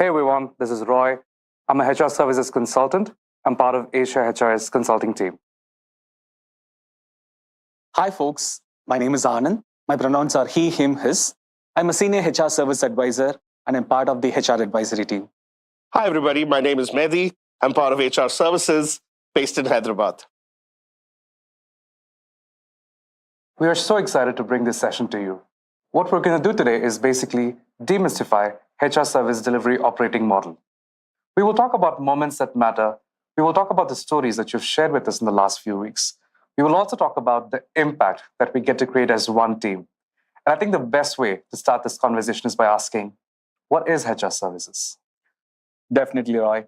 Hey everyone, this is Roy. I'm a HR services consultant. I'm part of Asia HRS consulting team. Hi, folks. My name is Anand. My pronouns are he, him, his. I'm a senior HR service advisor and I'm part of the HR advisory team. Hi, everybody. My name is Mehdi. I'm part of HR services based in Hyderabad. We are so excited to bring this session to you. What we're going to do today is basically demystify HR service delivery operating model. We will talk about moments that matter. We will talk about the stories that you've shared with us in the last few weeks. We will also talk about the impact that we get to create as one team. And I think the best way to start this conversation is by asking, what is HR services? Definitely, Roy.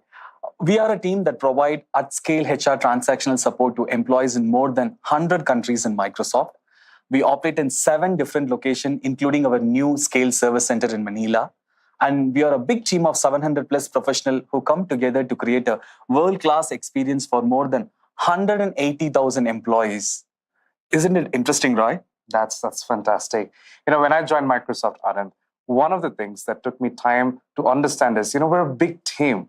We are a team that provide at-scale HR transactional support to employees in more than 100 countries in Microsoft. We operate in 7 different locations, including our new scale service center in Manila. And we are a big team of 700 plus professionals who come together to create a world-class experience for more than 180,000 employees. Isn't it interesting, Roy? That's fantastic. When I joined Microsoft, Anand, one of the things that took me time to understand is, we're a big team.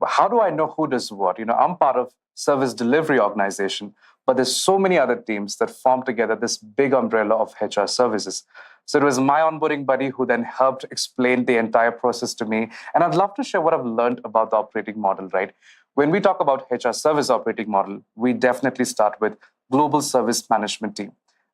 How do I know who does what? I'm part of service delivery organization, but there's so many other teams that form together this big umbrella of HR services. So it was my onboarding buddy who then helped explain the entire process to me. And I'd love to share what I've learned about the operating model, right? When we talk about HR service operating model, we definitely start with global service management team.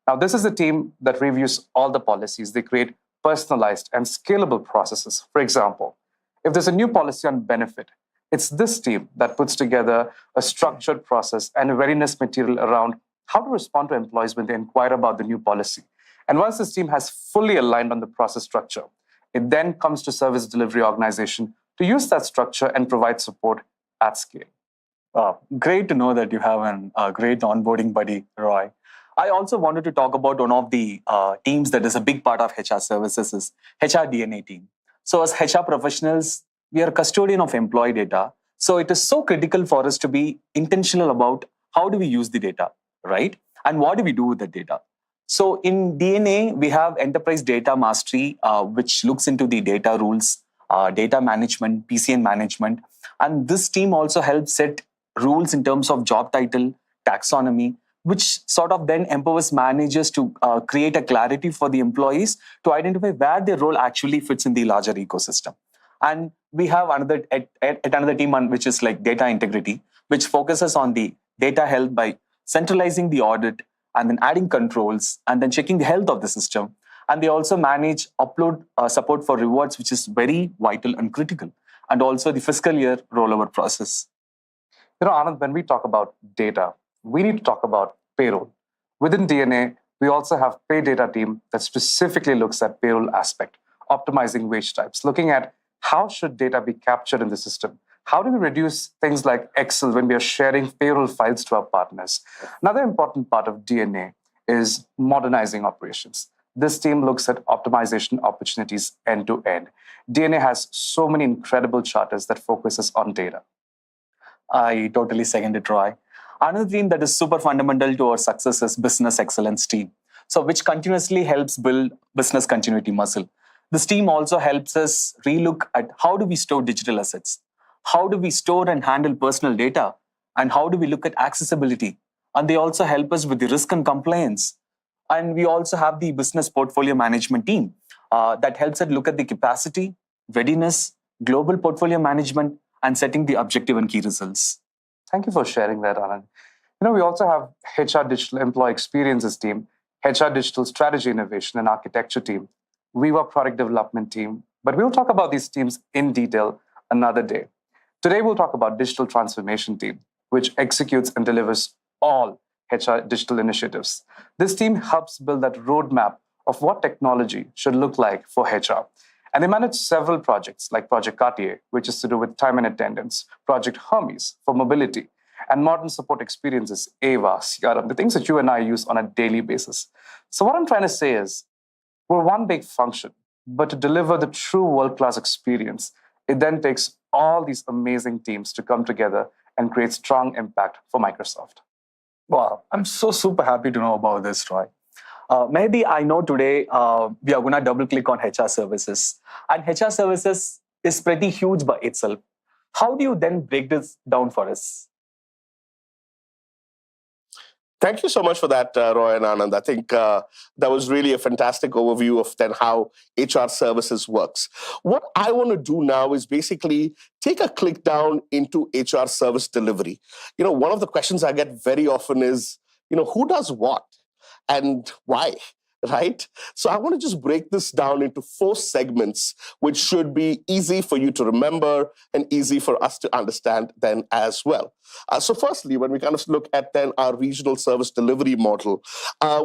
Now, this is a team that reviews all the policies. They create personalized and scalable processes. For example, if there's a new policy on benefit, it's this team that puts together a structured process and a readiness material around how to respond to employees when they inquire about the new policy. And once this team has fully aligned on the process structure, it then comes to service delivery organization to use that structure and provide support at scale. Great to know that you have a great onboarding buddy, Roy. I also wanted to talk about one of the teams that is a big part of HR services is HR DNA team. So as HR professionals, we are a custodian of employee data. So it is so critical for us to be intentional about how do we use the data, right? And what do we do with the data? So in DNA, we have enterprise data mastery, which looks into the data rules, data management, PCN management. And this team also helps set rules in terms of job title, taxonomy, which sort of then empowers managers to create a clarity for the employees to identify where their role actually fits in the larger ecosystem. And we have another team which is like data integrity, which focuses on the data health by centralizing the audit and then adding controls and then checking the health of the system. And they also manage upload support for rewards, which is very vital and critical. And also the fiscal year rollover process. Anand, when we talk about data, we need to talk about payroll. Within DNA, we also have pay data team that specifically looks at payroll aspect, optimizing wage types, looking at how should data be captured in the system. How do we reduce things like Excel when we are sharing payroll files to our partners? Another important part of DNA is modernizing operations. This team looks at optimization opportunities end to end. DNA has so many incredible charters that focuses on data. I totally second it, Roy. Another team that is super fundamental to our success is business excellence team. So which continuously helps build business continuity muscle. This team also helps us relook at how do we store digital assets? How do we store and handle personal data? And how do we look at accessibility? And they also help us with the risk and compliance. And we also have the business portfolio management team that helps us look at the capacity, readiness, global portfolio management, and setting the objective and key results. Thank you for sharing that, Anand. We also have HR Digital Employee Experiences team, HR Digital Strategy Innovation and Architecture team, Viva Product Development team. But we'll talk about these teams in detail another day. Today, we'll talk about Digital Transformation team, which executes and delivers all HR digital initiatives. This team helps build that roadmap of what technology should look like for HR. And they manage several projects like Project Cartier, which is to do with time and attendance, Project Hermes for mobility, and modern support experiences, AVA, CRM, the things that you and I use on a daily basis. So what I'm trying to say is, we're one big function, but to deliver the true world-class experience, it then takes all these amazing teams to come together and create strong impact for Microsoft. Wow, I'm so super happy to know about this, Roy. Maybe I know today we are going to double click on HR services. And HR services is pretty huge by itself. How do you then break this down for us? Thank you so much for that, Roy and Anand. I think that was really a fantastic overview of then how HR services works. What I want to do now is basically take a click down into HR service delivery. One of the questions I get very often is, who does what and why? Right? So I want to just break this down into 4 segments, which should be easy for you to remember and easy for us to understand then as well. So firstly, when we kind of look at then our regional service delivery model,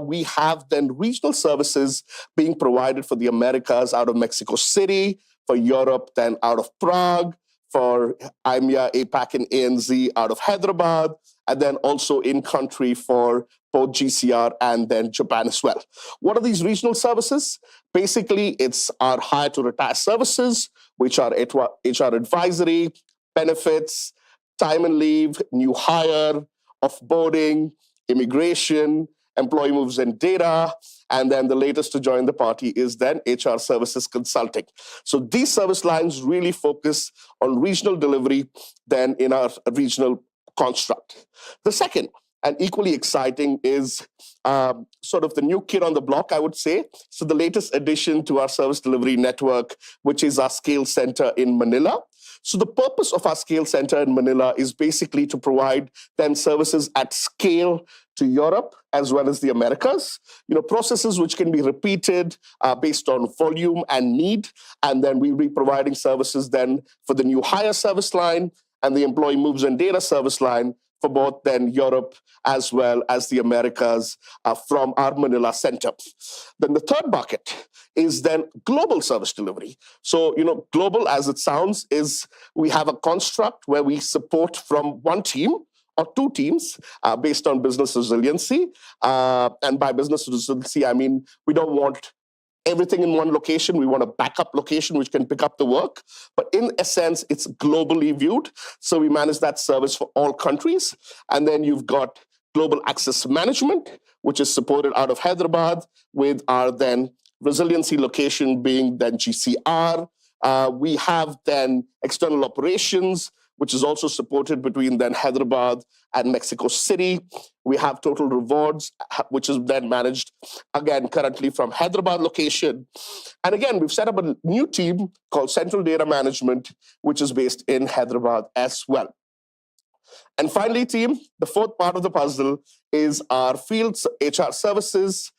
we have then regional services being provided for the Americas out of Mexico City, for Europe then out of Prague, for IMEA, APAC, and ANZ out of Hyderabad, and then also in country for both GCR and then Japan as well. What are these regional services? Basically, it's our hire to retire services, which are HR advisory, benefits, time and leave, new hire, offboarding, immigration, employee moves and data, and then the latest to join the party is then HR services consulting. So these service lines really focus on regional delivery then in our regional construct. The second, and equally exciting, is sort of the new kid on the block, I would say. So the latest addition to our service delivery network, which is our scale center in Manila. So the purpose of our scale center in Manila is basically to provide then services at scale to Europe as well as the Americas. Processes which can be repeated based on volume and need. And then we'll be providing services then for the new hire service line and the employee moves and data service line for both then Europe as well as the Americas from our Manila center. Then the third bucket is then global service delivery. So, global as it sounds is we have a construct where we support from one team or 2 teams based on business resiliency. And by business resiliency, I mean, we don't want everything in one location. We want a backup location which can pick up the work. But in a sense, it's globally viewed. So we manage that service for all countries. And then you've got global access management, which is supported out of Hyderabad with our then resiliency location being then GCR. We have then external operations, which is also supported between then Hyderabad and Mexico City. We have total rewards, which is then managed, again, currently from Hyderabad location. And again, we've set up a new team called Central Data Management, which is based in Hyderabad as well. And finally, team, the 4th part of the puzzle is our field HR services.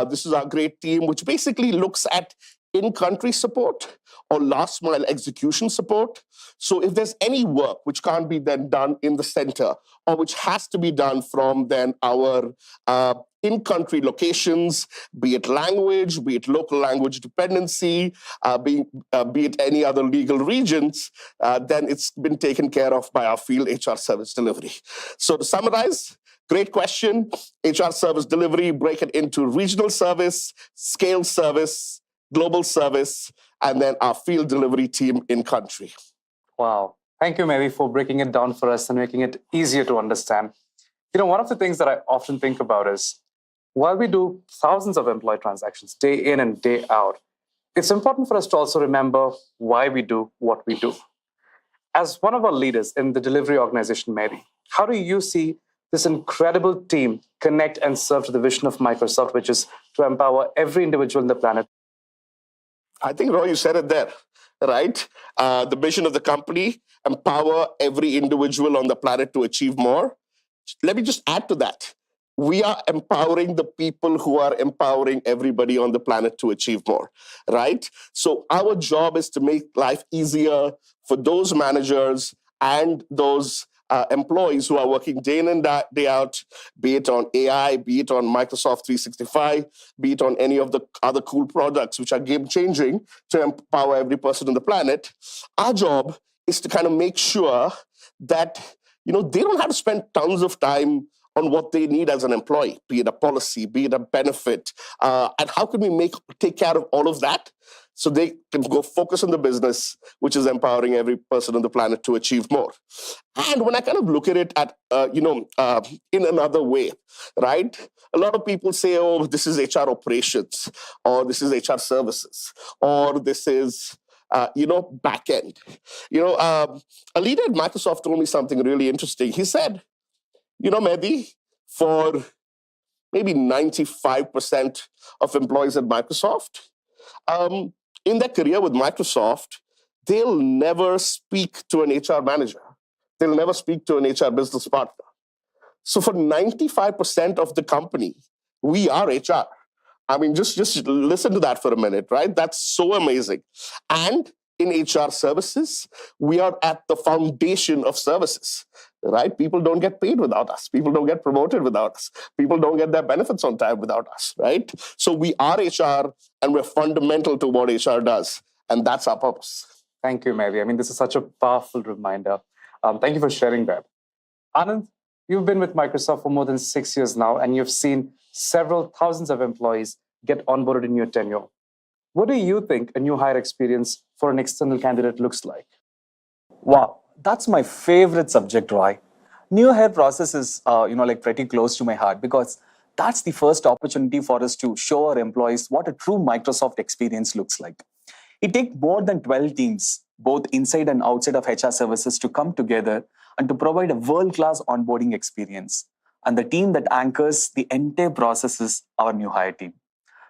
This is our great team, which basically looks at in-country support or last-mile execution support. So if there's any work which can't be then done in the center or which has to be done from then our in-country locations, be it language, be it local language dependency, be it any other legal regions, then it's been taken care of by our field HR service delivery. So to summarize, great question. HR service delivery, break it into regional service, scale service, global service, and then our field delivery team in country. Wow. Thank you, Mary, for breaking it down for us and making it easier to understand. One of the things that I often think about is, while we do thousands of employee transactions day in and day out, it's important for us to also remember why we do what we do. As one of our leaders in the delivery organization, Mary, how do you see this incredible team connect and serve to the vision of Microsoft, which is to empower every individual on the planet? I think, Roy, you said it there, right? The vision of the company, empower every individual on the planet to achieve more. Let me just add to that. We are empowering the people who are empowering everybody on the planet to achieve more, right? So our job is to make life easier for those managers and those employees who are working day in and day out, be it on AI, be it on Microsoft 365, be it on any of the other cool products which are game-changing to empower every person on the planet. Our job is to kind of make sure that they don't have to spend tons of time on what they need as an employee, be it a policy, be it a benefit, and how can we take care of all of that so they can go focus on the business, which is empowering every person on the planet to achieve more. And when I kind of look at it in another way, right? A lot of people say, oh, this is HR operations, or this is HR services, or this is back end. A leader at Microsoft told me something really interesting. He said, Mehdi, for maybe 95% of employees at Microsoft, in their career with Microsoft, they'll never speak to an HR manager. They'll never speak to an HR business partner. So for 95% of the company, we are HR. I mean, just listen to that for a minute, right? That's so amazing. And in HR services, we are at the foundation of services, right? People don't get paid without us. People don't get promoted without us. People don't get their benefits on time without us, right? So we are HR and we're fundamental to what HR does. And that's our purpose. Thank you, Mary. I mean, this is such a powerful reminder. Thank you for sharing that. Anand, you've been with Microsoft for more than 6 years now, and you've seen several thousands of employees get onboarded in your tenure. What do you think a new hire experience for an external candidate looks like? Wow, that's my favorite subject, Roy. New hire process is, pretty close to my heart because that's the first opportunity for us to show our employees what a true Microsoft experience looks like. It takes more than 12 teams, both inside and outside of HR services, to come together and to provide a world-class onboarding experience. And the team that anchors the entire process is our new hire team.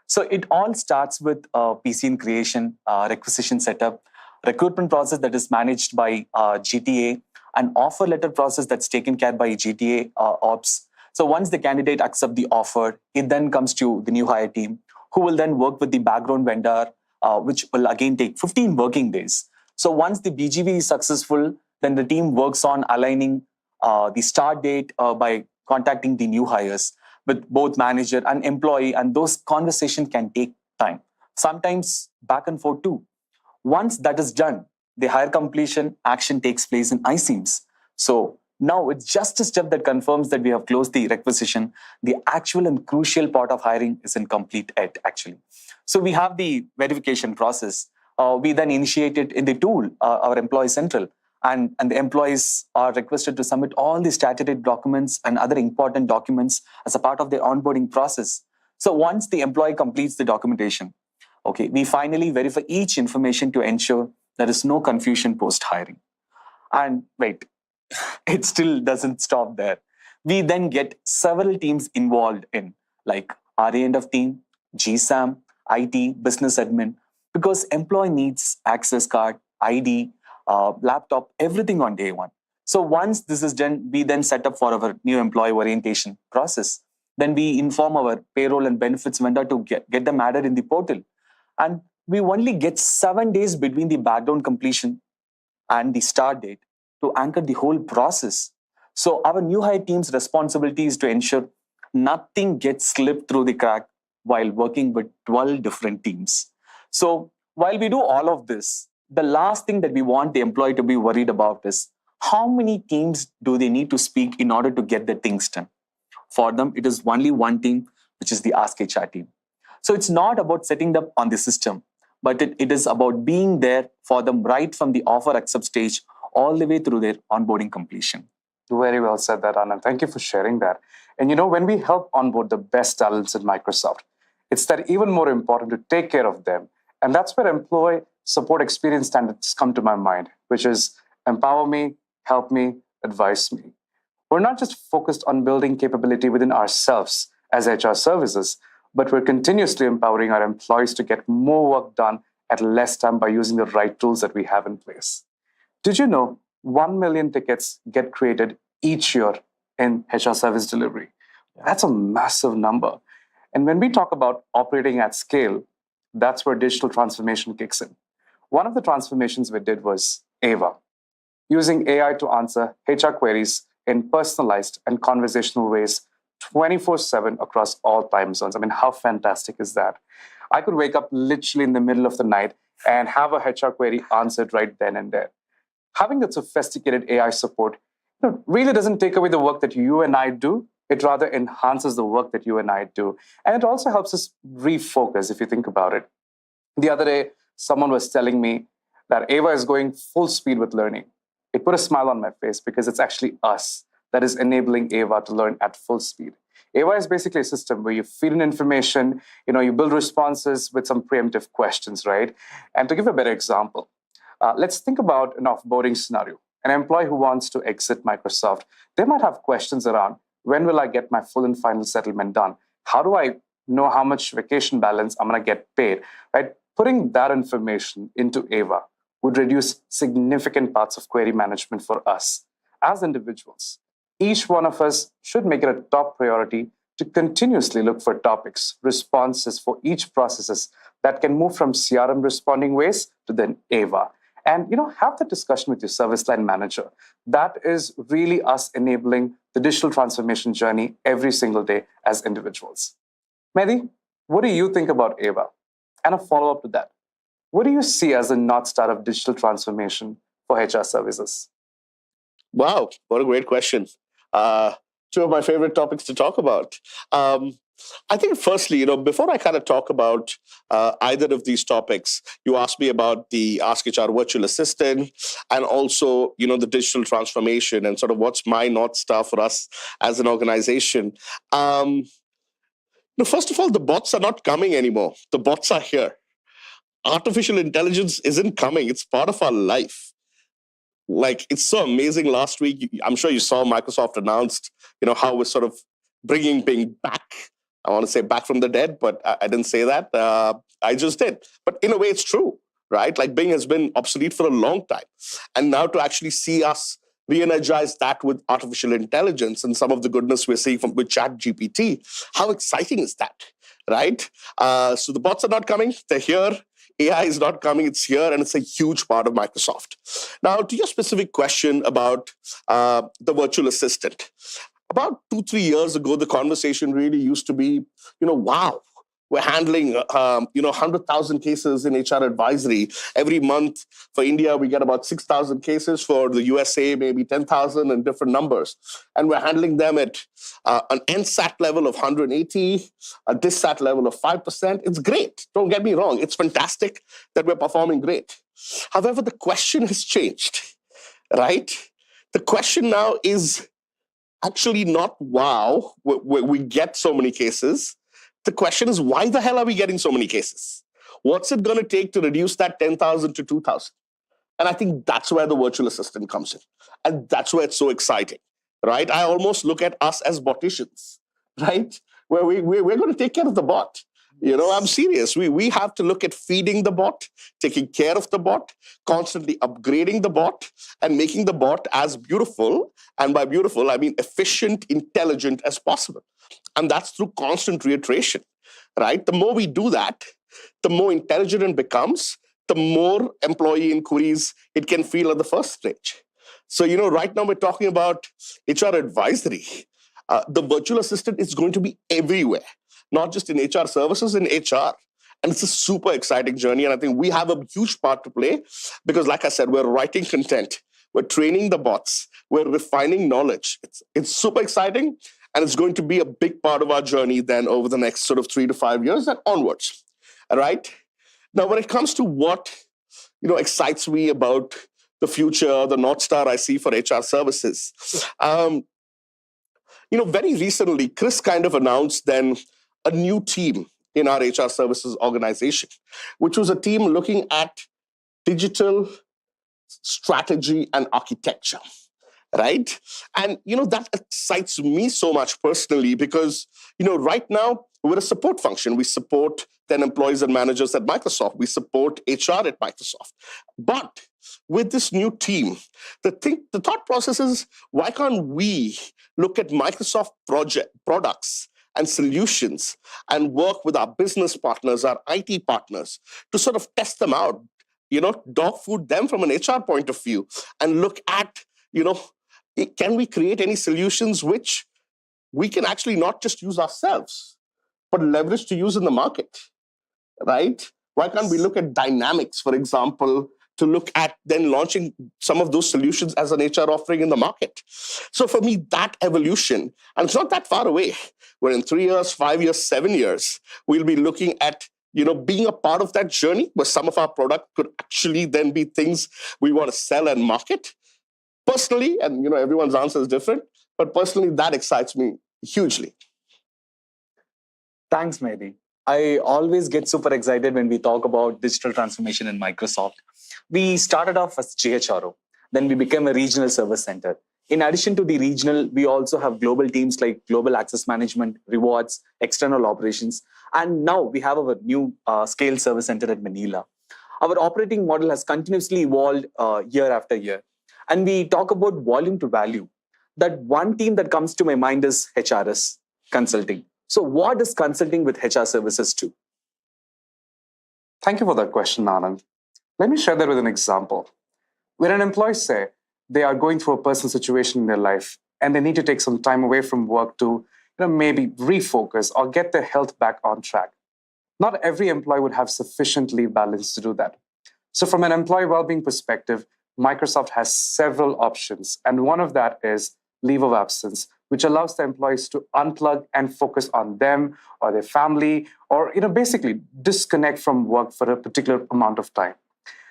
So it all starts with PCN creation, requisition setup, recruitment process that is managed by GTA, an offer letter process that's taken care by GTA Ops. So once the candidate accepts the offer, it then comes to the new hire team, who will then work with the background vendor, which will again take 15 working days. So once the BGV is successful, then the team works on aligning the start date by contacting the new hires with both manager and employee, and those conversations can take time, sometimes back and forth too. Once that is done, the hire completion action takes place in iSeams. So now it's just a step that confirms that we have closed the requisition. The actual and crucial part of hiring isn't complete yet, actually. So we have the verification process. We then initiate it in the tool, our Employee Central. And the employees are requested to submit all the statutory documents and other important documents as a part of their onboarding process. So once the employee completes the documentation, we finally verify each information to ensure there is no confusion post-hiring. And wait, it still doesn't stop there. We then get several teams involved in, like RA end of team, GSAM, IT, business admin, because employee needs access card, ID, laptop, everything on day one. So once this is done, we then set up for our new employee orientation process. Then we inform our payroll and benefits vendor to get them added in the portal. And we only get 7 days between the background completion and the start date to anchor the whole process. So our new hire team's responsibility is to ensure nothing gets slipped through the crack while working with 12 different teams. So while we do all of this, the last thing that we want the employee to be worried about is how many teams do they need to speak in order to get their things done. For them, it is only one team, which is the Ask HR team. So it's not about setting them on the system, but it is about being there for them right from the offer accept stage all the way through their onboarding completion. Very well said that, Anand. Thank you for sharing that. And when we help onboard the best talents at Microsoft, it's that even more important to take care of them. And that's where employee support experience standards come to my mind, which is empower me, help me, advise me. We're not just focused on building capability within ourselves as HR services, but we're continuously empowering our employees to get more work done at less time by using the right tools that we have in place. Did you know 1 million tickets get created each year in HR service delivery? That's a massive number. And when we talk about operating at scale, that's where digital transformation kicks in. One of the transformations we did was Ava, using AI to answer HR queries in personalized and conversational ways 24/7 across all time zones. I mean, how fantastic is that? I could wake up literally in the middle of the night and have a HR query answered right then and there. Having that sophisticated AI support really doesn't take away the work that you and I do. It rather enhances the work that you and I do. And it also helps us refocus, if you think about it. The other day, someone was telling me that Ava is going full speed with learning. It put a smile on my face because it's actually us that is enabling Ava to learn at full speed. Ava is basically a system where you feed in information, you build responses with some preemptive questions, right? And to give a better example, let's think about an offboarding scenario. An employee who wants to exit Microsoft, they might have questions around, when will I get my full and final settlement done? How do I know how much vacation balance I'm going to get paid, right? Putting that information into Ava would reduce significant parts of query management for us as individuals. Each one of us should make it a top priority to continuously look for topics, responses for each processes that can move from CRM responding ways to then Ava. And have the discussion with your service line manager. That is really us enabling the digital transformation journey every single day as individuals. Mehdi, what do you think about Ava? And a follow-up to that, what do you see as the North Star of digital transformation for HR services? Wow, what a great question. Two of my favorite topics to talk about. I think firstly, before I kind of talk about either of these topics, you asked me about the Ask HR virtual assistant and also, the digital transformation and sort of what's my North Star for us as an organization. First of all, the bots are not coming anymore. The bots are here. Artificial intelligence isn't coming. It's part of our life. Like, it's so amazing. Last week, I'm sure you saw Microsoft announced, how we're sort of bringing Bing back. I want to say back from the dead, but I didn't say that. I just did. But in a way, it's true, right? Like, Bing has been obsolete for a long time. And now to actually see us re-energize that with artificial intelligence and some of the goodness we're seeing with ChatGPT, how exciting is that, right? So the bots are not coming. They're here. AI is not coming, it's here, and it's a huge part of Microsoft. Now, to your specific question about the virtual assistant, about 2-3 years ago, the conversation really used to be, wow, we're handling, 100,000 cases in HR advisory. Every month for India, we get about 6,000 cases. For the USA, maybe 10,000 and different numbers. And we're handling them at an NSAT level of 180, a DISSAT level of 5%. It's great. Don't get me wrong. It's fantastic that we're performing great. However, the question has changed, right? The question now is actually not, wow, we get so many cases. The question is, why the hell are we getting so many cases? What's it going to take to reduce that 10,000 to 2,000? And I think that's where the virtual assistant comes in. And that's where it's so exciting, right? I almost look at us as boticians, right? Where we're going to take care of the bot. I'm serious. We have to look at feeding the bot, taking care of the bot, constantly upgrading the bot, and making the bot as beautiful, and by beautiful, I mean efficient, intelligent as possible. And that's through constant reiteration, right? The more we do that, the more intelligent it becomes, the more employee inquiries it can feel at the first stage. So, right now we're talking about HR advisory. The virtual assistant is going to be everywhere, not just in HR services, in HR. And it's a super exciting journey. And I think we have a huge part to play because, like I said, we're writing content, we're training the bots, we're refining knowledge. It's super exciting. And it's going to be a big part of our journey then over the next sort of 3 to 5 years and onwards. All right. Now, when it comes to what, excites me about the future, the North Star I see for HR services, very recently, Chris kind of announced then a new team in our HR services organization, which was a team looking at digital strategy and architecture. Right? And, that excites me so much personally because, right now we're a support function. We support then employees and managers at Microsoft. We support HR at Microsoft. But with this new team, the thought process is, why can't we look at Microsoft products and solutions and work with our business partners, our IT partners to sort of test them out, dog food them from an HR point of view and look at, can we create any solutions which we can actually not just use ourselves, but leverage to use in the market, right? Why can't we look at Dynamics, for example, to look at then launching some of those solutions as an HR offering in the market? So for me, that evolution, and it's not that far away, we're in 3 years, 5 years, 7 years, we'll be looking at being a part of that journey where some of our product could actually then be things we want to sell and market. Personally, and everyone's answer is different, but personally, that excites me hugely. Thanks, Mehdi. I always get super excited when we talk about digital transformation in Microsoft. We started off as JHRO, then we became a regional service center. In addition to the regional, we also have global teams like global access management, rewards, external operations, and now we have our new scale service center at Manila. Our operating model has continuously evolved year after year. And we talk about volume to value. That one team that comes to my mind is HRS consulting. So, what does consulting with HR services do? Thank you for that question, Anand. Let me share that with an example. When an employee say they are going through a personal situation in their life and they need to take some time away from work to maybe refocus or get their health back on track. Not every employee would have sufficient leave balance to do that. So from an employee well-being perspective, Microsoft has several options. And one of that is leave of absence, which allows the employees to unplug and focus on them or their family, or basically disconnect from work for a particular amount of time.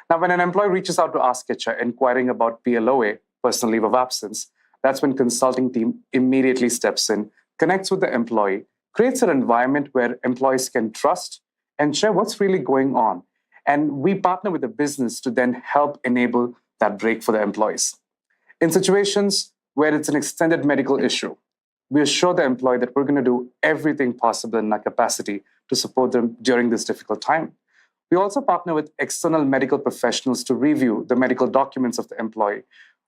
Now, when an employee reaches out to ask HR inquiring about PLOA, personal leave of absence, that's when consulting team immediately steps in, connects with the employee, creates an environment where employees can trust and share what's really going on. And we partner with the business to then help enable that break for the employees. In situations where it's an extended medical issue, we assure the employee that we're going to do everything possible in our capacity to support them during this difficult time. We also partner with external medical professionals to review the medical documents of the employee.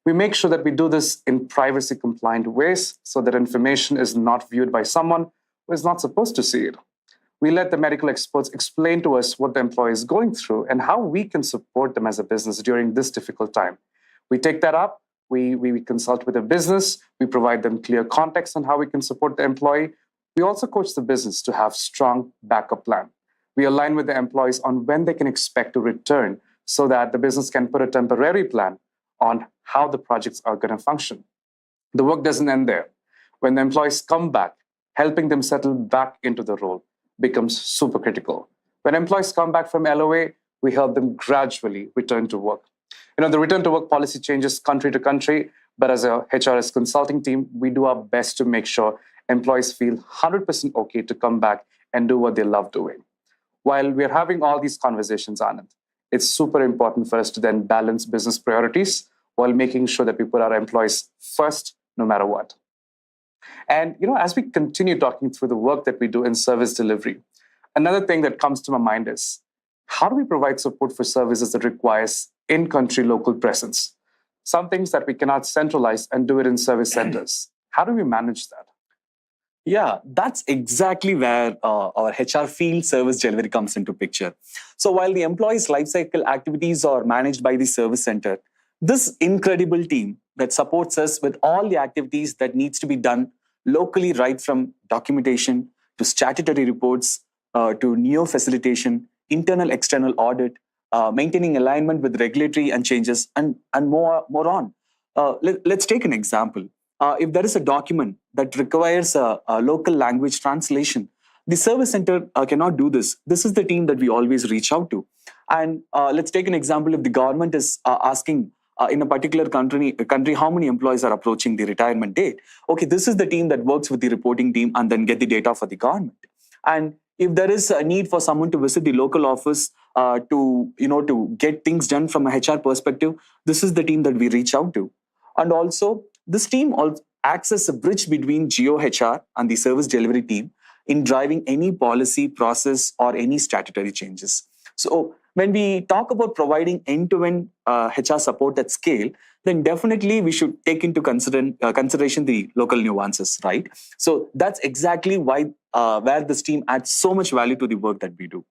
We make sure that we do this in privacy compliant ways so that information is not viewed by someone who is not supposed to see it. We let the medical experts explain to us what the employee is going through and how we can support them as a business during this difficult time. We take that up, we consult with the business, we provide them clear context on how we can support the employee. We also coach the business to have strong backup plan. We align with the employees on when they can expect to return so that the business can put a temporary plan on how the projects are going to function. The work doesn't end there. When the employees come back, helping them settle back into the role becomes super critical. When employees come back from LOA, we help them gradually return to work. The return to work policy changes country to country, but as a HRS consulting team, we do our best to make sure employees feel 100% okay to come back and do what they love doing. While we're having all these conversations, Anand, it's super important for us to then balance business priorities while making sure that we put our employees first, no matter what. And as we continue talking through the work that we do in service delivery, another thing that comes to my mind is how do we provide support for services that requires in-country local presence? Some things that we cannot centralize and do it in service centers. How do we manage that? Yeah, that's exactly where our HR field service delivery comes into picture. So while the employee's lifecycle activities are managed by the service center, this incredible team that supports us with all the activities that needs to be done locally, right from documentation to statutory reports to neo facilitation, internal external audit, maintaining alignment with regulatory and changes, and more on. Let's take an example. If there is a document that requires a local language translation, the service center cannot do this. This is the team that we always reach out to. And let's take an example. If the government is asking in a particular country, how many employees are approaching the retirement date? Okay, this is the team that works with the reporting team and then get the data for the government. And if there is a need for someone to visit the local office to get things done from a HR perspective, this is the team that we reach out to. And also, this team also acts as a bridge between GeoHR and the service delivery team in driving any policy, process, or any statutory changes. So when we talk about providing end-to-end HR support at scale, then definitely we should take into consideration the local nuances, right? So that's exactly why where this team adds so much value to the work that we do.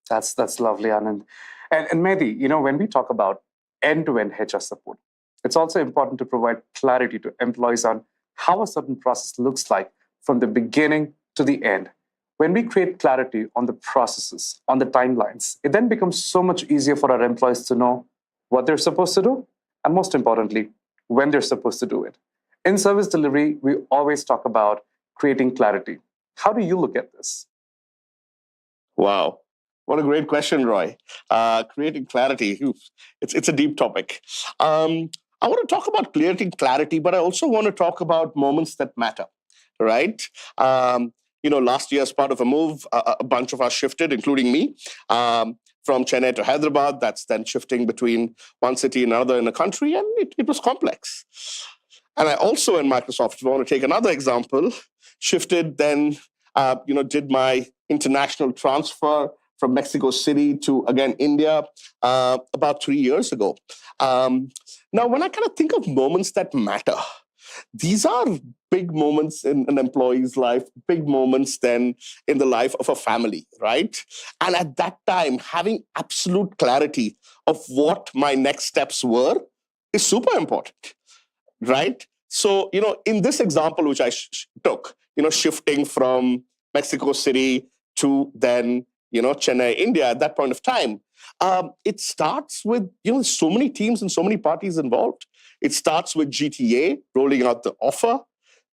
That's lovely, Anand. And Mehdi, when we talk about end-to-end HR support, it's also important to provide clarity to employees on how a certain process looks like from the beginning to the end. When we create clarity on the processes, on the timelines, it then becomes so much easier for our employees to know what they're supposed to do, and most importantly, when they're supposed to do it. In service delivery, we always talk about creating clarity. How do you look at this? Wow. What a great question, Roy. Creating clarity. It's a deep topic. I want to talk about creating clarity, but I also want to talk about moments that matter, right? last year as part of a move, a bunch of us shifted, including me, from Chennai to Hyderabad. That's then shifting between one city and another in the country, and it was complex. And I also, in Microsoft, if I want to take another example, shifted then, did my international transfer from Mexico City to, again, India about 3 years ago. Now, when I kind of think of moments that matter, these are big moments in an employee's life, big moments then in the life of a family, right? And at that time, having absolute clarity of what my next steps were is super important, right? So, in this example, which I took, shifting from Mexico City to then, Chennai, India, at that point of time, it starts with, so many teams and so many parties involved. It starts with GTA rolling out the offer.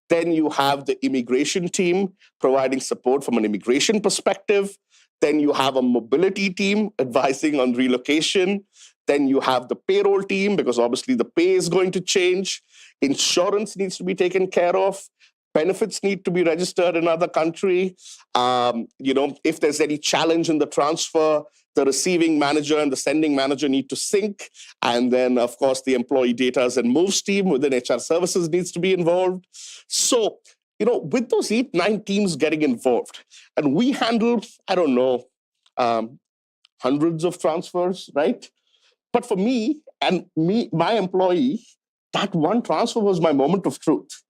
Then you have the immigration team providing support from an immigration perspective. Then you have a mobility team advising on relocation. Then you have the payroll team, because obviously the pay is going to change. Insurance needs to be taken care of. Benefits need to be registered in another country. If there's any challenge in the transfer, the receiving manager and the sending manager need to sync. And then, of course, the employee data and moves team within HR services needs to be involved. So, with those 8-9 teams getting involved, and we handle, I don't know, hundreds of transfers, right? But for me and my employee, that one transfer was my moment of truth,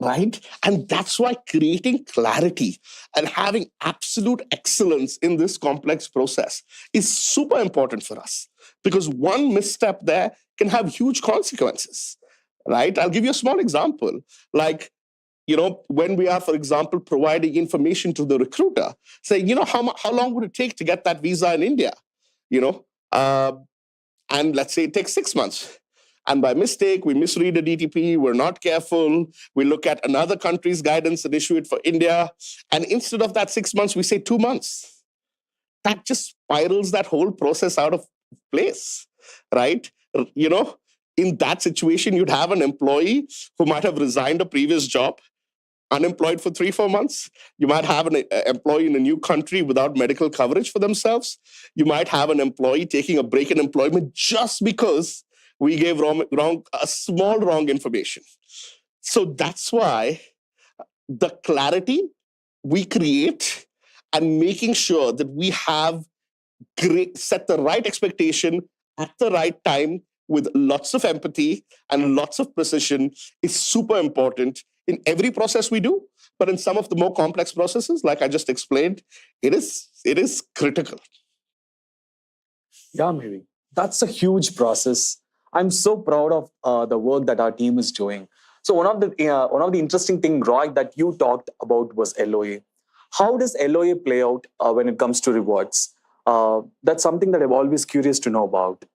right? And that's why creating clarity and having absolute excellence in this complex process is super important for us, because one misstep there can have huge consequences, right? I'll give you a small example. Like, when we are, for example, providing information to the recruiter, saying, how long would it take to get that visa in India? And let's say it takes 6 months. And by mistake, we misread a DTP, we're not careful, we look at another country's guidance and issue it for India. And instead of that 6 months, we say 2 months. That just spirals that whole process out of place, right? In that situation, you'd have an employee who might have resigned a previous job, unemployed for 3-4 months. You might have an employee in a new country without medical coverage for themselves. You might have an employee taking a break in employment just because we gave a small wrong information. So that's why the clarity we create and making sure that we have set the right expectation at the right time with lots of empathy and lots of precision is super important in every process we do. But in some of the more complex processes, like I just explained, it is critical. Yeah, maybe. That's a huge process. I'm so proud of the work that our team is doing. So one of the interesting thing, Roy, that you talked about was LOA. How does LOA play out when it comes to rewards? That's something that I'm always curious to know about.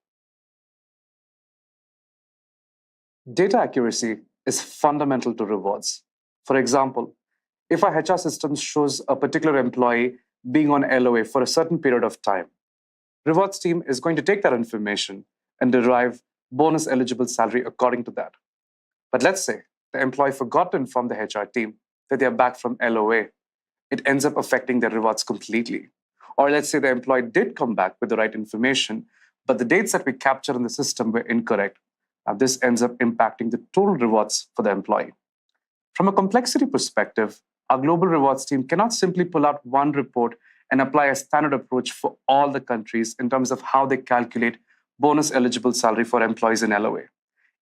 Data accuracy is fundamental to rewards. For example, if our HR system shows a particular employee being on LOA for a certain period of time, rewards team is going to take that information and derive bonus eligible salary according to that. But let's say the employee forgot to inform the HR team that they are back from LOA. It ends up affecting their rewards completely. Or let's say the employee did come back with the right information, but the dates that we captured in the system were incorrect. Now, this ends up impacting the total rewards for the employee. From a complexity perspective, our global rewards team cannot simply pull out one report and apply a standard approach for all the countries in terms of how they calculate bonus eligible salary for employees in LOA.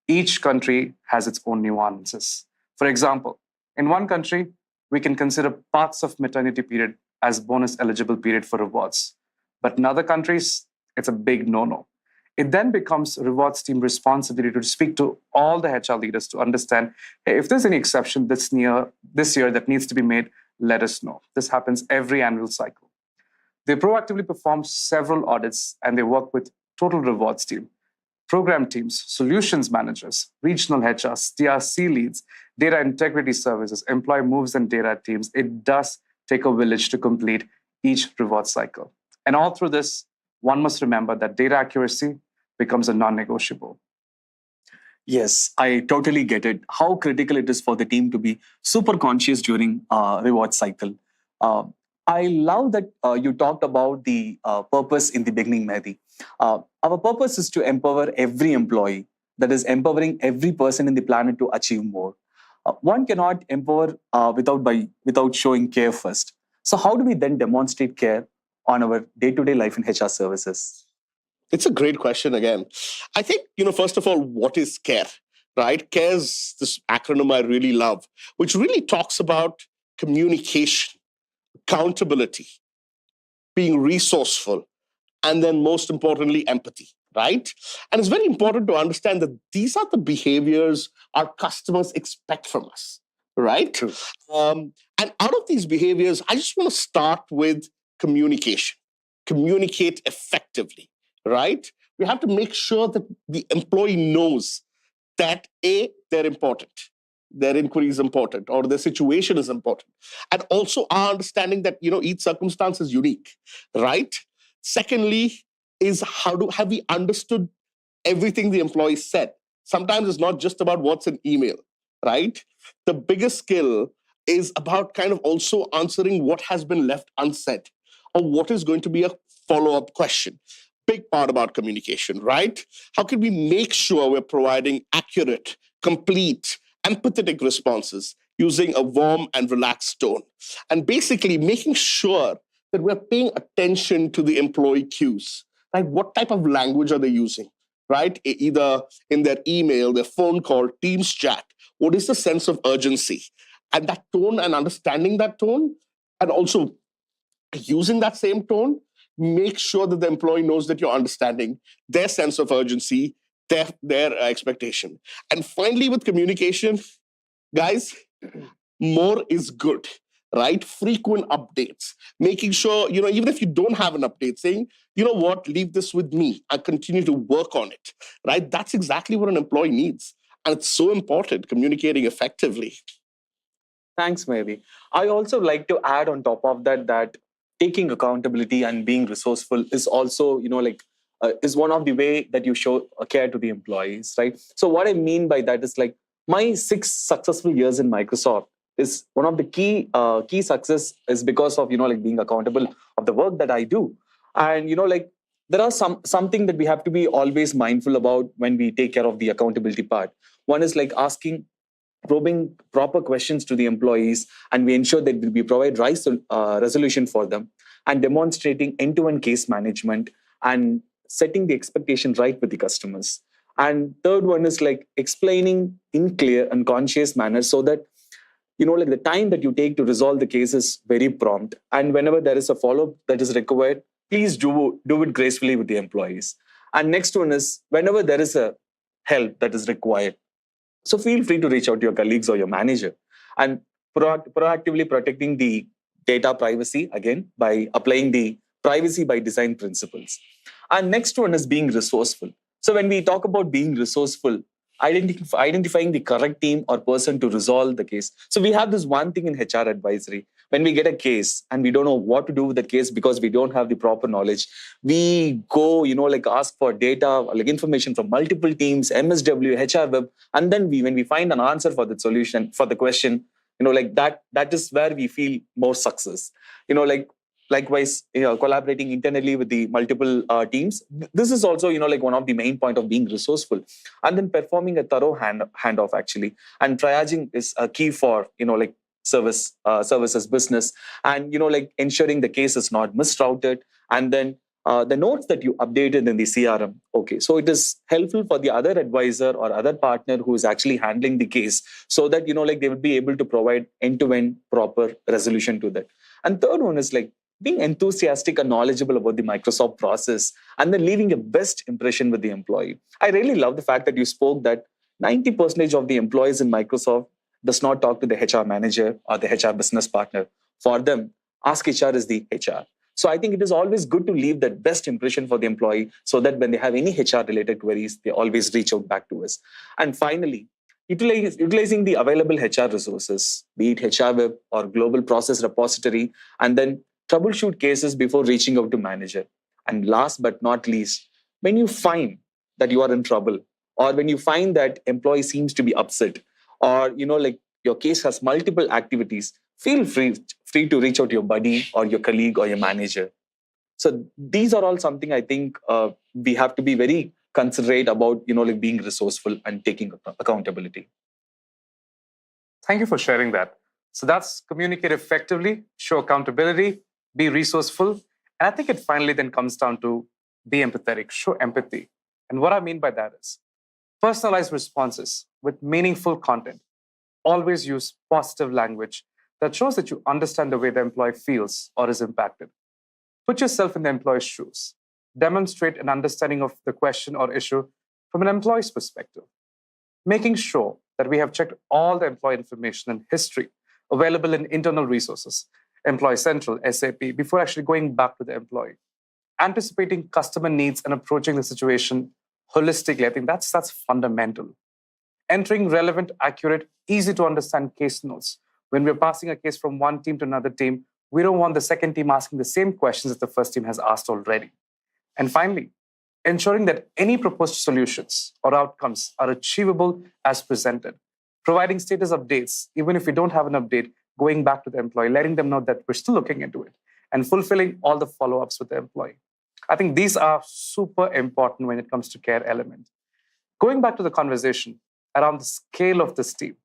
Each country has its own nuances. For example, in one country, we can consider parts of maternity period as bonus eligible period for rewards. But in other countries, it's a big no-no. It then becomes rewards team responsibility to speak to all the HR leaders to understand, hey, if there's any exception this year that needs to be made, let us know. This happens every annual cycle. They proactively perform several audits and they work with total rewards team, program teams, solutions managers, regional HRs, DRC leads, data integrity services, employee moves and data teams. It does take a village to complete each reward cycle. And all through this, one must remember that data accuracy becomes a non-negotiable. Yes, I totally get it. How critical it is for the team to be super conscious during reward cycle. I love that you talked about the purpose in the beginning, Mehdi. Our purpose is to empower every employee, that is, empowering every person in the planet to achieve more. One cannot empower without showing care first. So, how do we then demonstrate care on our day-to-day life in HR services? It's a great question again. I think, first of all, what is CARE, right? CARE is this acronym I really love, which really talks about communication, accountability, being resourceful, and then most importantly, empathy, right? And it's very important to understand that these are the behaviors our customers expect from us, right? True. And out of these behaviors, I just want to start with communication. Communicate effectively, right? We have to make sure that the employee knows that they're important, their inquiry is important, or their situation is important, and also our understanding that each circumstance is unique, right? Secondly, is have we understood everything the employee said? Sometimes it's not just about what's in email, right? The biggest skill is about kind of also answering what has been left unsaid or what is going to be a follow-up question. Big part about communication, right? How can we make sure we're providing accurate, complete, empathetic responses using a warm and relaxed tone? And basically making sure that we're paying attention to the employee cues, right? What type of language are they using, right? Either in their email, their phone call, Teams chat. What is the sense of urgency? And that tone and understanding that tone, and also using that same tone, make sure that the employee knows that you're understanding their sense of urgency, their expectation. And finally, with communication, guys, more is good, right? Frequent updates, making sure, even if you don't have an update, saying, you know what, leave this with me. I continue to work on it, right? That's exactly what an employee needs. And it's so important, communicating effectively. Thanks, maybe. I also like to add on top of that taking accountability and being resourceful is also, is one of the way that you show care to the employees, right? So what I mean by that is like my 6 successful years in Microsoft is one of the key success is because of being accountable of the work that I do, and there are something that we have to be always mindful about when we take care of the accountability part. One is like asking probing proper questions to the employees, and we ensure that we provide right resolution for them, and demonstrating end-to-end case management and setting the expectation right with the customers. And third one is like explaining in clear and conscious manner so that the time that you take to resolve the case is very prompt, and whenever there is a follow-up that is required, please do it gracefully with the employees. And next one is whenever there is a help that is required, so feel free to reach out to your colleagues or your manager, and proactively protecting the data privacy, again, by applying the privacy by design principles. And next one is being resourceful. So when we talk about being resourceful, identifying the correct team or person to resolve the case. So we have this one thing in HR advisory. When we get a case and we don't know what to do with the case because we don't have the proper knowledge, we go, ask for data, like information from multiple teams, MSW, HR web, and then when we find an answer for the solution, for the question, that is where we feel more success. Likewise, collaborating internally with the multiple teams. This is also, one of the main point of being resourceful. And then performing a thorough handoff, actually. And triaging is a key for, services business. And, ensuring the case is not misrouted. And then the notes that you updated in the CRM. Okay, so it is helpful for the other advisor or other partner who is actually handling the case so that, they would be able to provide end-to-end proper resolution to that. And third one is like, being enthusiastic and knowledgeable about the Microsoft process, and then leaving a best impression with the employee. I really love the fact that you spoke that 90% of the employees in Microsoft does not talk to the HR manager or the HR business partner. For them, Ask HR is the HR. So I think it is always good to leave that best impression for the employee so that when they have any HR related queries, they always reach out back to us. And finally, utilizing the available HR resources, be it HR Web or Global Process Repository, and then troubleshoot cases before reaching out to manager. And last but not least, when you find that you are in trouble, or when you find that employee seems to be upset, or like your case has multiple activities, feel free to reach out to your buddy or your colleague or your manager. So these are all something I think we have to be very considerate about, like being resourceful and taking accountability. Thank you for sharing that. So that's communicate effectively, show accountability, be resourceful. And I think it finally then comes down to be empathetic, show empathy. And what I mean by that is personalized responses with meaningful content. Always use positive language that shows that you understand the way the employee feels or is impacted. Put yourself in the employee's shoes. Demonstrate an understanding of the question or issue from an employee's perspective. Making sure that we have checked all the employee information and history available in internal resources, Employee Central, SAP, before actually going back to the employee. Anticipating customer needs and approaching the situation holistically, I think that's fundamental. Entering relevant, accurate, easy to understand case notes. When we're passing a case from one team to another team, we don't want the second team asking the same questions that the first team has asked already. And finally, ensuring that any proposed solutions or outcomes are achievable as presented. Providing status updates, even if we don't have an update, going back to the employee, letting them know that we're still looking into it, and fulfilling all the follow-ups with the employee. I think these are super important when it comes to care element. Going back to the conversation around the scale of this team,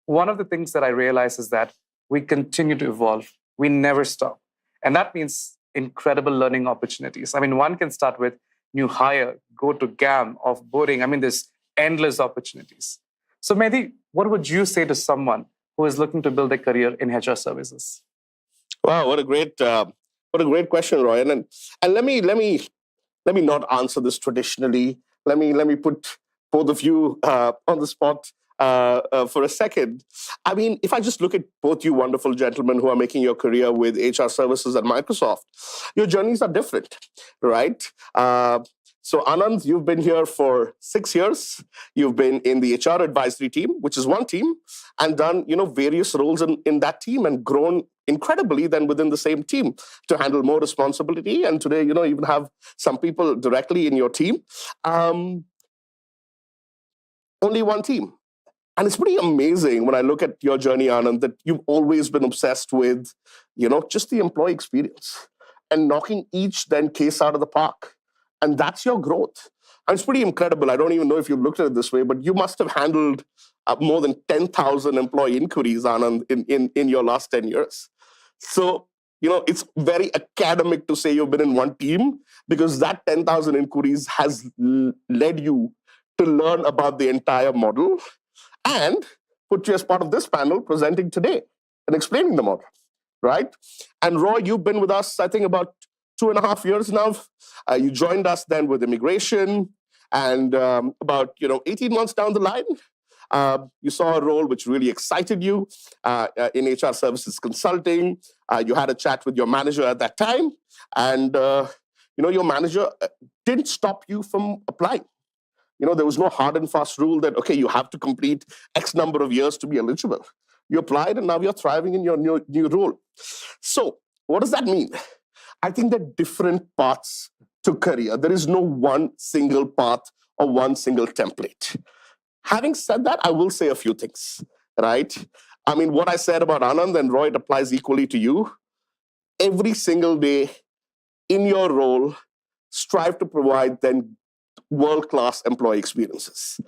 one of the things that I realize is that we continue to evolve. We never stop. And that means incredible learning opportunities. I mean, one can start with new hire, go to GAM, offboarding. I mean, there's endless opportunities. So Mehdi, what would you say to someone who is looking to build a career in HR services? Wow, what a great question, Roy. And let me not answer this traditionally. Let me put both of you on the spot for a second. I mean, if I just look at both you wonderful gentlemen who are making your career with HR services at Microsoft, your journeys are different, right? So Anand, you've been here for 6 years. You've been in the HR advisory team, which is one team, and done various roles in that team and grown incredibly then within the same team to handle more responsibility. And today, even have some people directly in your team. Only one team. And it's pretty amazing when I look at your journey, Anand, that you've always been obsessed with, just the employee experience and knocking each then case out of the park. And that's your growth. And it's pretty incredible. I don't even know if you've looked at it this way, but you must have handled more than 10,000 employee inquiries, Anand, in your last 10 years. So, it's very academic to say you've been in one team because that 10,000 inquiries has led you to learn about the entire model and put you as part of this panel presenting today and explaining the model, right? And Roy, you've been with us, I think, about 2.5 years now. You joined us then with immigration, and about 18 months down the line, you saw a role which really excited you in HR services consulting. You had a chat with your manager at that time, and your manager didn't stop you from applying. There was no hard and fast rule that, okay, you have to complete X number of years to be eligible. You applied and now you're thriving in your new role. So what does that mean? I think there are different paths to career. There is no one single path or one single template. Having said that, I will say a few things, right? I mean, what I said about Anand and Roy, it applies equally to you. Every single day in your role, strive to provide then world-class employee experiences.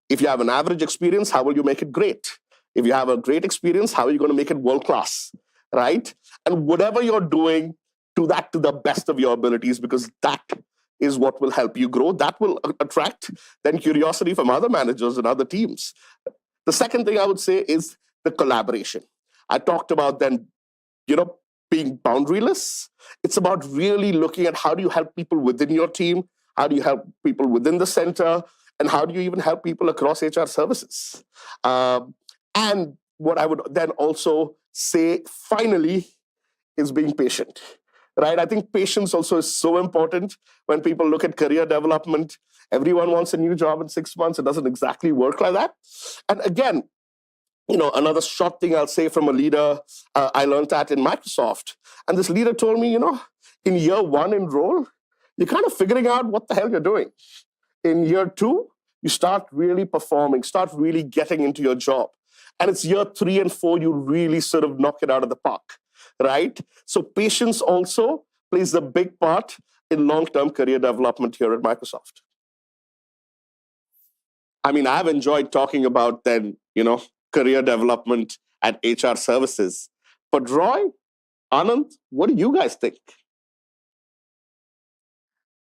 If you have an average experience, how will you make it great? If you have a great experience, how are you going to make it world-class, right? And whatever you're doing, do that to the best of your abilities, because that is what will help you grow. That will attract then curiosity from other managers and other teams. The second thing I would say is the collaboration. I talked about then, being boundaryless. It's about really looking at how do you help people within your team, how do you help people within the center, and how do you even help people across HR services? And what I would then also say, finally, is being patient. Right? I think patience also is so important when people look at career development. Everyone wants a new job in 6 months. It doesn't exactly work like that. And again, another short thing I'll say from a leader I learned that in Microsoft. And this leader told me, in year 1 in role, you're kind of figuring out what the hell you're doing. In year 2, you start really performing, start really getting into your job. and it's year 3 and 4 you really sort of knock it out of the park, right? So patience also plays a big part in long-term career development here at Microsoft. I mean, I've enjoyed talking about then, career development at HR services. But Roy, Anand, what do you guys think?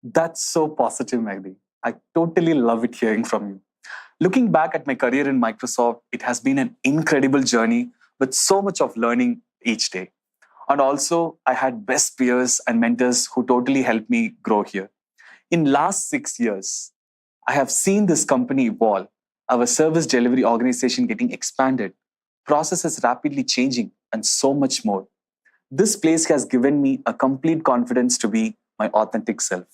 That's so positive, Magdi. I totally love it hearing from you. Looking back at my career in Microsoft, it has been an incredible journey with so much of learning each day. And also, I had best peers and mentors who totally helped me grow here. In last 6 years, I have seen this company evolve, our service delivery organization getting expanded, processes rapidly changing, and so much more. This place has given me a complete confidence to be my authentic self.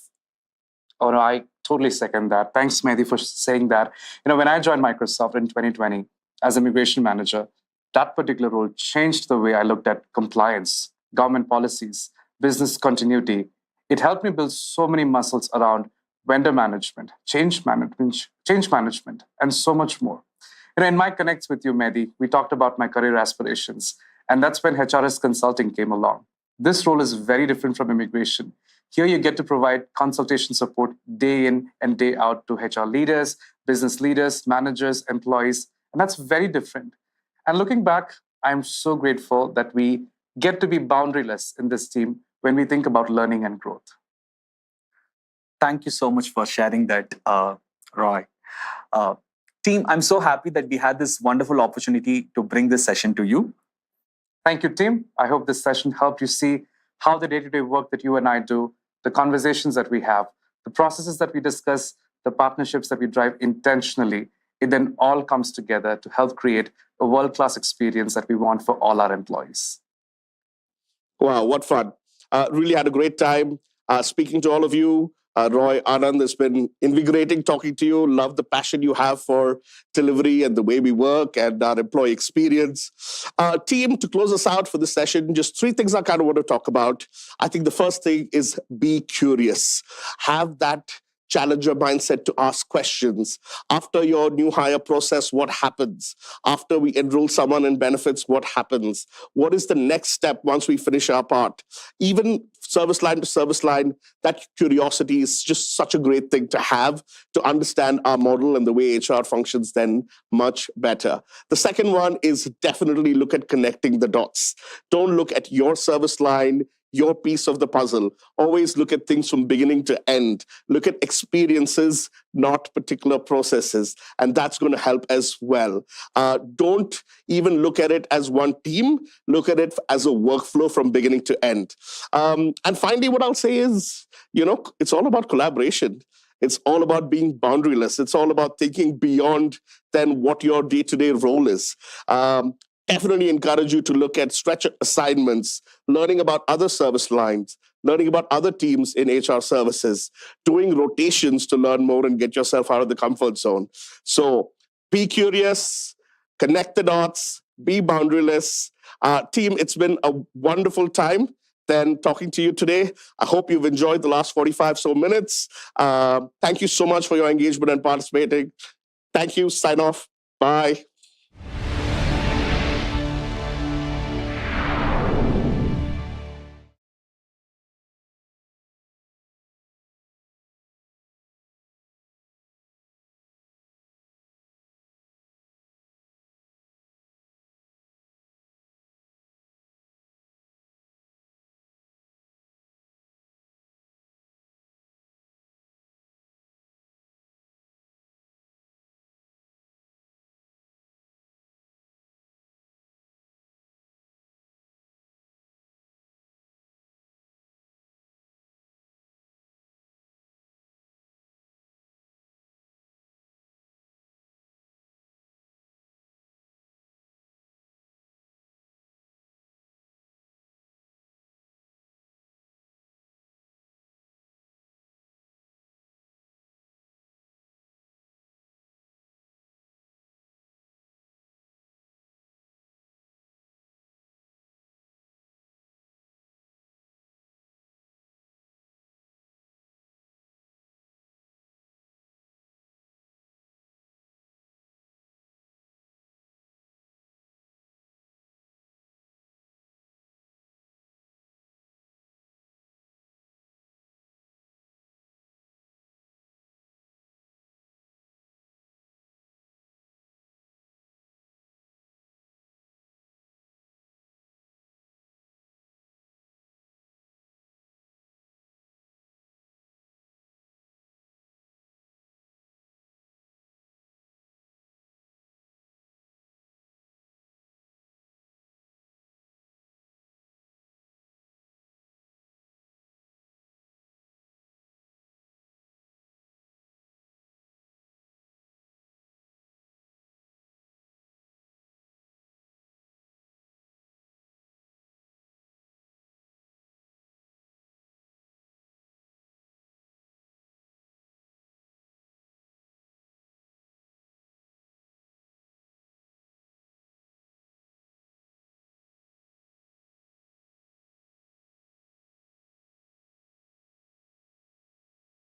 Oh, no, I totally second that. Thanks, Mehdi, for saying that. When I joined Microsoft in 2020 as immigration manager, that particular role changed the way I looked at compliance, government policies, business continuity. It helped me build so many muscles around vendor management, change management, and so much more. In my connects with you, Mehdi, we talked about my career aspirations, and that's when HRS consulting came along. This role is very different from immigration. Here, you get to provide consultation support day in and day out to HR leaders, business leaders, managers, employees, and that's very different. And looking back, I'm so grateful that we get to be boundaryless in this team when we think about learning and growth. Thank you so much for sharing that, Roy. Team, I'm so happy that we had this wonderful opportunity to bring this session to you. Thank you, team. I hope this session helped you see how the day-to-day work that you and I do, the conversations that we have, the processes that we discuss, the partnerships that we drive intentionally, it then all comes together to help create a world-class experience that we want for all our employees. Wow, what fun. Really had a great time speaking to all of you. Roy, Anand, it's been invigorating talking to you. Love the passion you have for delivery and the way we work and our employee experience. Team, to close us out for this session, just 3 things I kind of want to talk about. I think the first thing is be curious. Have that challenger mindset to ask questions. After your new hire process, what happens? After we enroll someone in benefits, what happens? What is the next step once we finish our part? Even service line to service line, that curiosity is just such a great thing to have to understand our model and the way HR functions then much better. The second one is definitely look at connecting the dots. Don't look at your service line, your piece of the puzzle. Always look at things from beginning to end. Look at experiences, not particular processes. And that's going to help as well. Don't even look at it as one team. Look at it as a workflow from beginning to end. And finally, what I'll say is, it's all about collaboration. It's all about being boundaryless. It's all about thinking beyond than what your day-to-day role is. Definitely encourage you to look at stretch assignments, learning about other service lines, learning about other teams in HR services, doing rotations to learn more and get yourself out of the comfort zone. So be curious, connect the dots, be boundaryless. Team, it's been a wonderful time then talking to you today. I hope you've enjoyed the last 45 so minutes. Thank you so much for your engagement and participating. Thank you. Sign off. Bye.